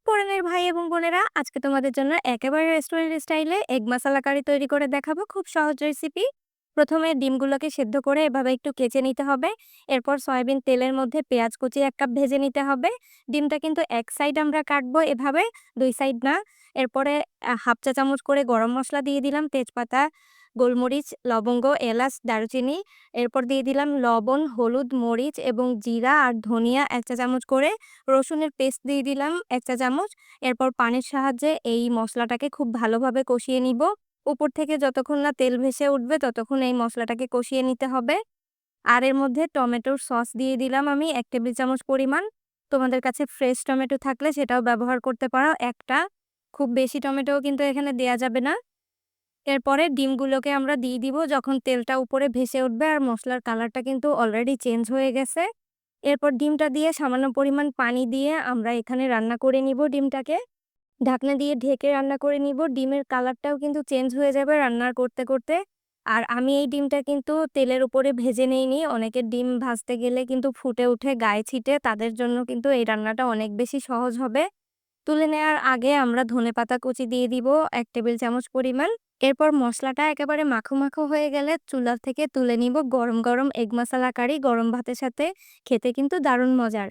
পড়ানের ভাই এবং বোনেরা, আজকে তোমাদের জন্য একেবারে রেস্টুরেন্ট স্টাইলে এগ মাসালা কারি তৈরি করে দেখাবো। খুব সহজ রেসিপি। প্রথমে ডিমগুলোকে সেদ্ধ করে এভাবে একটু কেচে নিতে হবে। এরপর সয়াবিন তেলের মধ্যে পেঁয়াজ কুচি 1 কাপ ভেজে নিতে হবে। ডিমটা কিন্তু এক সাইড আমরা কাটবো এভাবে, 2 সাইড না। এরপরে হাফ চা চামচ করে গরম মসলা দিয়ে দিলাম, তেজপাতা, গোলমরিচ, লবঙ্গ, এলাচ, দারুচিনি। এরপর দিয়ে দিলাম লবণ, হলুদ, মরিচ এবং জিরা আর ধনিয়া 1 চা চামচ করে। রসুনের পেস্ট দিয়ে দিলাম 1 চা চামচ। এরপর পানির সাহায্যে এই মসলাটাকে খুব ভালোভাবে কষিয়ে নিব। উপর থেকে যতক্ষণ না তেল ভেসে উঠবে ততক্ষণ এই মসলাটাকে কষিয়ে নিতে হবে। আর এর মধ্যে টমেটোর সস দিয়ে দিলাম আমি 1 টেবিল চামচ পরিমাণ। তোমাদের কাছে ফ্রেশ টমেটো থাকলে সেটাও ব্যবহার করতে পারো 1 টা। খুব বেশি টমেটোও কিন্তু এখানে দেয়া যাবে না। এরপরে ডিমগুলোকে আমরা দিয়ে দিব যখন তেলটা উপরে ভেসে উঠবে আর মসলার কালারটা কিন্তু অলরেডি চেঞ্জ হয়ে গেছে। এরপর ডিমটা দিয়ে সামান্য পরিমাণ পানি দিয়ে আমরা এখানে রান্না করে নিব ডিমটাকে। ঢাকনা দিয়ে ঢেকে রান্না করে নিব। ডিমের কালারটাও কিন্তু চেঞ্জ হয়ে যাবে রান্না করতে, করতে। আর আমি এই ডিমটা কিন্তু তেলের উপরে ভেজে নেইনি। অনেকের ডিম ভাজতে গেলে কিন্তু ফুটে উঠে গায়ে ছিটে। তাদের জন্য কিন্তু এই রান্নাটা অনেক বেশি সহজ হবে। তুলে নেওয়ার আগে আমরা ধনেপাতা কুচি দিয়ে দিব 1 টেবিল চামচ পরিমাণ। এরপর মসলাটা একেবারে মাখো, মাখো হয়ে গেলে চুলা থেকে তুলে নিব। গরম, গরম এগ মাসালা কারি গরম ভাতের সাথে খেতে কিন্তু দারুণ মজার।